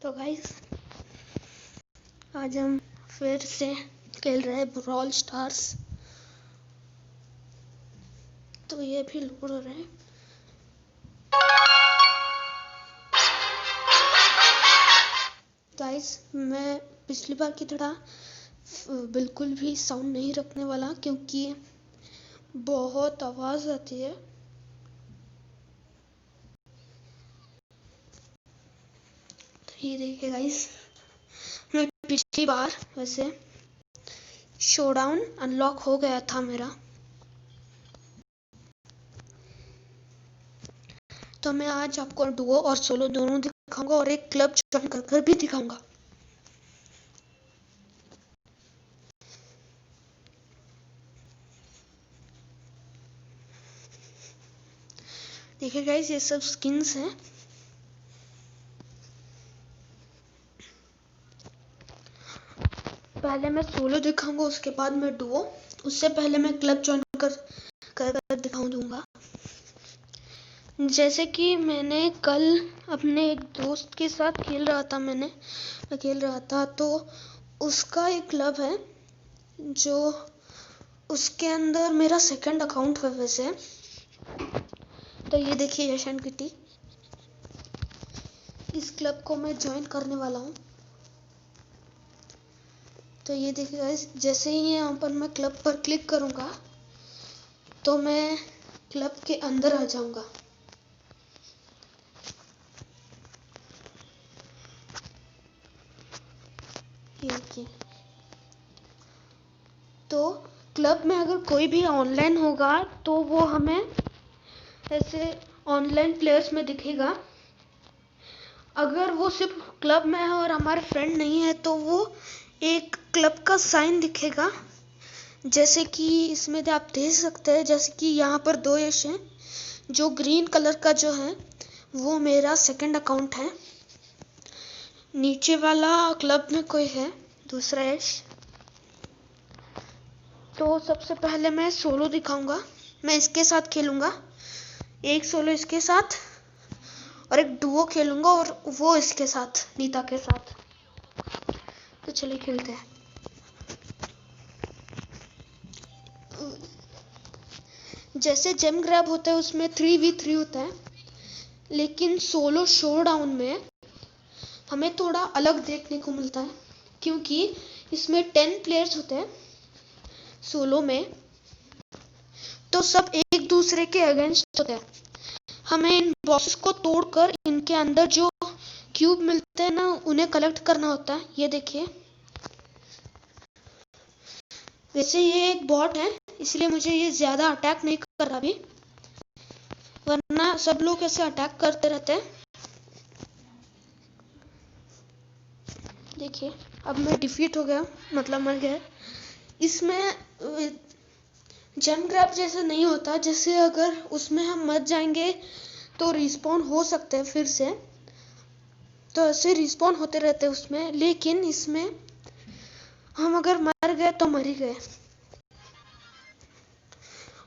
तो गाइस आज हम फिर से खेल रहे हैं ब्रॉल स्टार्स। तो ये भी लोड हो रहे हैं। गाइस मैं पिछली बार की तरह बिल्कुल भी साउंड नहीं रखने वाला क्योंकि बहुत आवाज़ आती है। तो ये देखिए गाइस, मैं पिछली बार वैसे शोडाउन अनलॉक हो गया था मेरा, तो मैं आज आपको डुओ और सोलो दोनों दिखाऊंगा और एक क्लब ज्वाइन कर भी दिखाऊंगा। देखिए गाइस, ये सब स्किन्स हैं। पहले मैं सोलो दिखाऊंगा, उसके बाद मैं डुओ। उससे पहले मैं क्लब ज्वाइन कर दिखाऊं दूंगा। जैसे कि मैंने कल अपने एक दोस्त के साथ खेल रहा था तो उसका एक क्लब है जो उसके अंदर मेरा सेकंड अकाउंट है वैसे। तो ये देखिए यशन किटी, इस क्लब को मैं ज्वाइन करने वाला हूँ। तो ये देखिए गाइस, जैसे ही यहाँ पर मैं क्लब पर क्लिक करूँगा तो मैं क्लब के अंदर आ जाऊँगा। ये तो क्लब में अगर कोई भी ऑनलाइन होगा तो वो हमें ऐसे ऑनलाइन प्लेयर्स में दिखेगा। अगर वो सिर्फ क्लब में है और हमारे फ्रेंड नहीं है तो वो एक क्लब का साइन दिखेगा, जैसे कि इसमें आप देख सकते हैं। जैसे कि यहाँ पर दो यश हैं, जो ग्रीन कलर का जो है वो मेरा सेकंड अकाउंट है। नीचे वाला क्लब में कोई है दूसरा यश। तो सबसे पहले मैं सोलो दिखाऊंगा, मैं इसके साथ खेलूंगा, एक सोलो इसके साथ और एक डुओ खेलूंगा और वो इसके साथ, नीता के साथ। तो चलिए खेलते हैं। जैसे जेम ग्रैब होता है उसमें 3v3 होता है, लेकिन सोलो शोडाउन में हमें थोड़ा अलग देखने को मिलता है क्योंकि इसमें 10 प्लेयर्स होते हैं सोलो में। तो सब एक दूसरे के अगेंस्ट होते हैं। हमें इन बॉक्सेस को तोड़कर इनके अंदर जो क्यूब मिलते हैं ना, उन्हें कलेक्ट करना होता है। ये देखिए, वैसे ये एक बॉट है इसलिए मुझे ये ज्यादा अटैक नहीं कर रहा अभी, वरना सब लोग ऐसे अटैक करते रहते हैं। देखिए अब मैं डिफीट हो गया, मतलब मर गया। इसमें जेम ग्रैब जैसे नहीं होता, जैसे अगर उसमें हम मर जाएंगे तो रिस्पॉन हो सकते हैं फिर से, तो ऐसे रिस्पॉन होते रहते हैं उसमें। लेकिन इसमें हम अगर मर गए तो मर ही गए।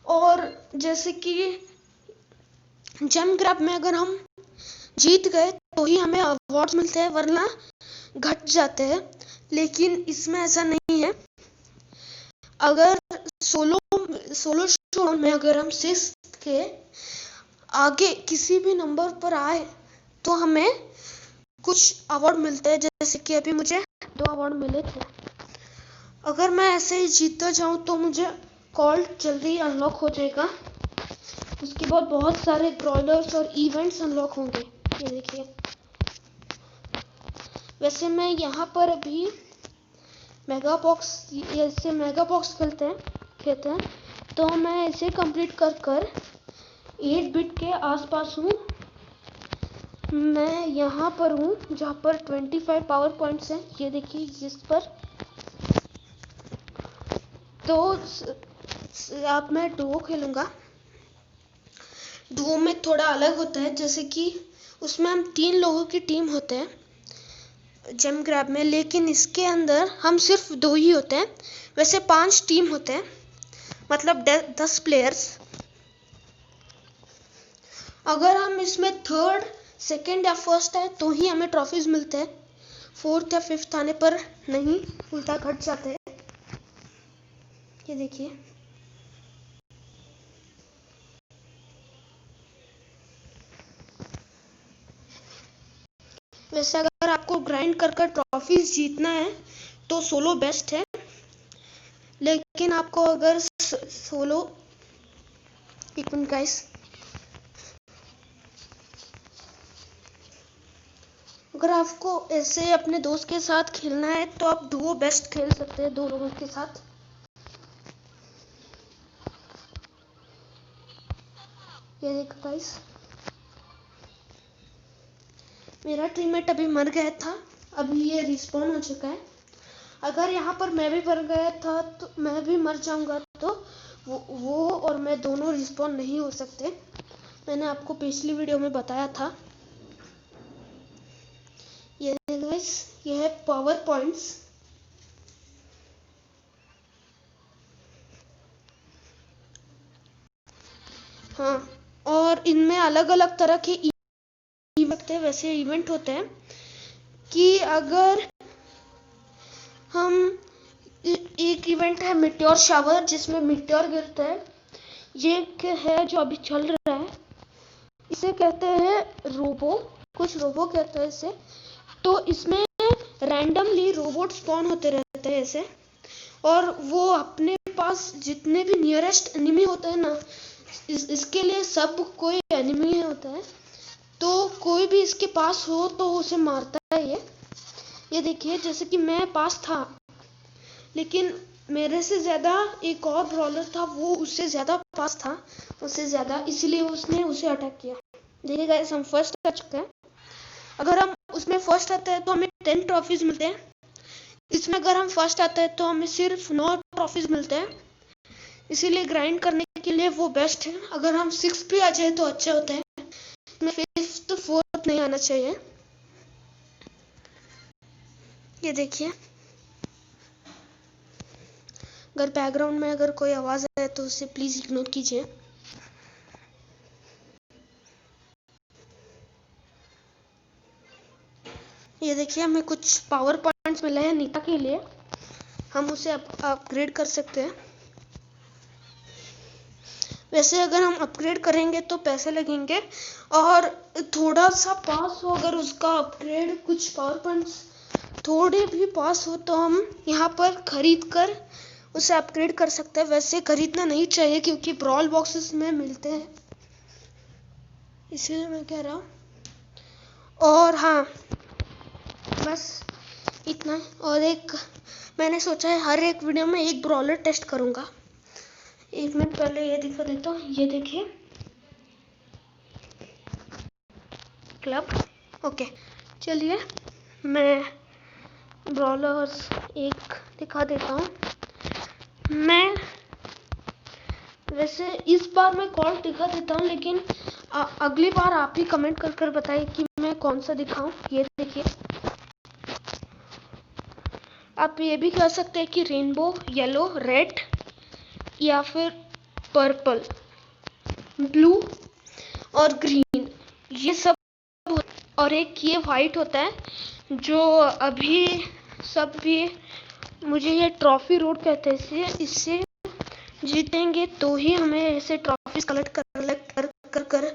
और जैसे कि जेम ग्रैब में अगर हम जीत गए तो ही हमें अवार्ड्स मिलते हैं, वरना घट जाते हैं। लेकिन इसमें ऐसा नहीं है। अगर सोलो शो में अगर हम 6 के आगे किसी भी नंबर पर आए तो हमें कुछ अवार्ड मिलते हैं, जैसे कि अभी मुझे 2 अवार्ड मिले थे। अगर मैं ऐसे ही जीतता जाऊं तो मुझे कॉल्ड जल्दी अनलॉक हो जाएगा। उसके बाद बहुत सारे ब्रॉलर्स और इवेंट्स अनलॉक होंगे। ये देखिए, वैसे मैं यहाँ पर अभी मेगा बॉक्स खेलते हैं तो मैं इसे कंप्लीट कर 8 बिट के आसपास हूँ। मैं यहाँ पर हूँ जहाँ पर 25 पावर पॉइंट्स हैं। ये देखिए जिस पर तो अब मैं डुओ खेलूंगा। डुओ में थोड़ा अलग होता है, जैसे कि उसमें हम 3 लोगों की टीम होते हैं जेम ग्रैब में, लेकिन इसके अंदर हम सिर्फ 2 ही होते हैं। वैसे 5 टीम होते हैं, मतलब 10 प्लेयर्स। अगर हम इसमें 3rd, 2nd या 1st है तो ही हमें ट्रॉफीज मिलते हैं। 4th या 5th आने पर नहीं, उल्टा घट जाते हैं। ये देखिए, वैसे अगर आपको ग्राइंड कर कर ट्रॉफीज जीतना है तो सोलो बेस्ट है, लेकिन आपको अगर सोलो, एक मिनट गाइस, अगर आपको ऐसे अपने दोस्त के साथ खेलना है तो आप डुओ बेस्ट खेल सकते हैं 2 लोगों के साथ। ये देखो गाइस, मेरा टीममेट अभी मर गया था, अभी ये रिस्पॉन हो चुका है। अगर यहाँ पर मैं भी मर गया था तो मैं भी मर जाऊंगा, तो वो और मैं दोनों रिस्पॉन नहीं हो सकते। मैंने आपको पिछली वीडियो में बताया था। ये गाइस, ये है पावर पॉइंट्स। हाँ, और इनमें अलग अलग तरह के इवेंट है। वैसे इवेंट होते हैं कि अगर हम, एक इवेंट है मिट्योर शावर, जिसमें मिट्योर गिरता है। ये है जो अभी चल रहा है, इसे कहते हैं रोबो, कुछ रोबो कहते हैं इसे। तो इसमें रैंडमली रोबोट स्पॉन होते रहते हैं ऐसे, और वो अपने पास जितने भी नियरेस्ट एनिमी होते हैं ना, इसके लिए सब कोई एनिमी होता है, तो कोई भी इसके पास हो तो उसे मारता है ये देखिए, जैसे कि मैं पास था, लेकिन मेरे से ज़्यादा एक और ब्रॉलर था, वो उससे ज़्यादा पास था, उससे ज़्यादा, इसलिए उसने उसे अटैक किया। देखिए गाइस, हम फर्स्ट आ चुके हैं। अगर हम उसमें फर्स्ट आते हैं तो हमें 10 ट्रॉफीज मिलते हैं। इसमें अगर हम फर्स्ट आते हैं तो हमें सिर्फ 9 ट्रॉफीज मिलते हैं, इसीलिए ग्राइंड करने के लिए वो बेस्ट है। अगर हम 6 भी आ जाए तो अच्छा होता है, इसमें 5th 4th नहीं आना चाहिए। ये देखिए, अगर बैकग्राउंड में अगर कोई आवाज़ आए तो उसे प्लीज़ इग्नोर कीजिए। ये देखिए, हमें कुछ पावर पॉइंट्स मिले हैं नीता के लिए, हम उसे अपग्रेड कर सकते हैं। वैसे अगर हम अपग्रेड करेंगे तो पैसे लगेंगे, और थोड़ा सा पास हो अगर उसका अपग्रेड, कुछ पावर पॉइंट्स थोड़े भी पास हो, तो हम यहाँ पर खरीद कर उसे अपग्रेड कर सकते हैं। वैसे खरीदना नहीं चाहिए क्योंकि ब्रॉल बॉक्सेस में मिलते हैं, इसलिए मैं कह रहा हूँ। और हाँ, बस इतना। और एक मैंने सोचा है हर एक वीडियो में एक ब्रॉलर टेस्ट करूँगा। एक मिनट पहले ये दिखा देता हूँ, ये देखिए क्लब। ओके, चलिए मैं ब्रॉलर्स एक दिखा देता हूँ। मैं वैसे इस बार मैं कॉल दिखा देता हूँ, लेकिन अगली बार आप ही कमेंट कर कर बताइए कि मैं कौन सा दिखाऊं। ये देखिए, आप ये भी कह सकते हैं कि रेनबो, येलो, रेड या फिर पर्पल, ब्लू और ग्रीन, ये सब। और एक ये वाइट होता है, जो अभी सब भी, मुझे ये ट्रॉफी रोड कहते हैं इसे। इससे जीतेंगे तो ही हमें ऐसे ट्रॉफीज कलेक्ट कर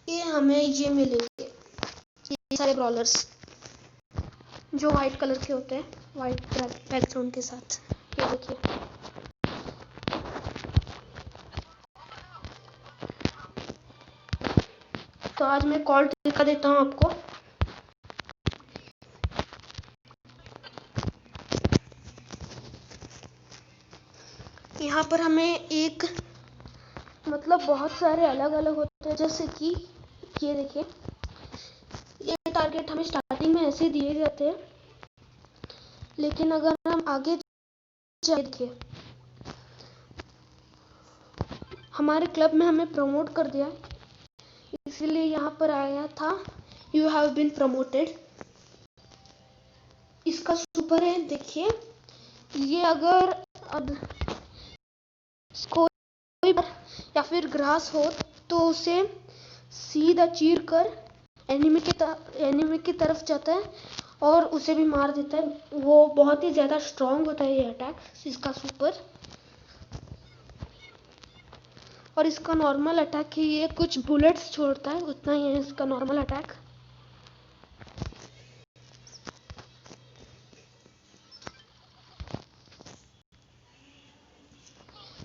ये हमें ये मिलेंगे, ये सारे ब्रॉलर्स जो वाइट कलर के होते हैं, वाइट बैकग्राउंड के साथ। ये देखिए, तो आज मैं कॉल दिखा देता हूँ आपको। यहाँ पर हमें एक, मतलब बहुत सारे अलग अलग होते हैं, जैसे कि ये देखिए, ये टारगेट हमें स्टार्टिंग में ऐसे दिए जाते हैं, लेकिन अगर हम आगे जाए, देखिए हमारे क्लब में हमें प्रमोट कर दिया, इसीलिए यहाँ पर आया था यू हैव बीन प्रमोटेड। इसका सुपर है, देखिए ये अगर अब कोई या फिर ग्रास हो तो उसे सीधा चीर कर एनिमी की तरफ जाता है, और उसे भी मार देता है। वो बहुत ही ज़्यादा स्ट्रांग होता है ये अटैक इसका सुपर। और इसका नॉर्मल अटैक ही ये कुछ बुलेट्स छोड़ता है, उतना ही है इसका नॉर्मल अटैक।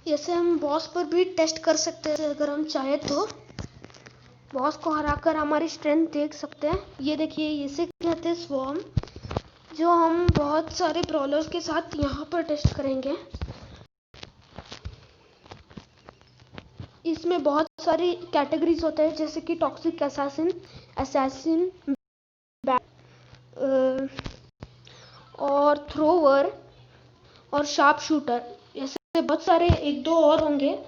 ऐसे हम बॉस पर भी टेस्ट कर सकते हैं अगर हम चाहे तो। बॉस को हराकर हमारी स्ट्रेंथ देख सकते हैं। ये देखिए, इसे कहते हैं स्वॉर्म, जो हम बहुत सारे ब्रॉलर्स के साथ यहाँ पर टेस्ट करेंगे। इसमें बहुत सारी कैटेगरीज होते हैं, जैसे कि टॉक्सिक असैसिन, और थ्रोवर और शार्प शूटर। ऐसे बहुत सारे 1-2 और होंगे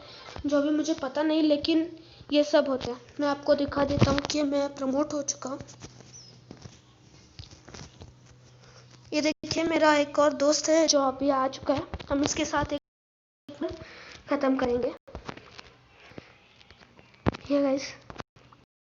जो अभी मुझे पता नहीं, लेकिन ये सब होते हैं। मैं आपको दिखा देता हूँ कि मैं प्रमोट हो चुका हूँ। ये देखिए, मेरा एक और दोस्त है जो अभी आ चुका है। हम इसके साथ एक खत्म करेंगे। ये गाइस,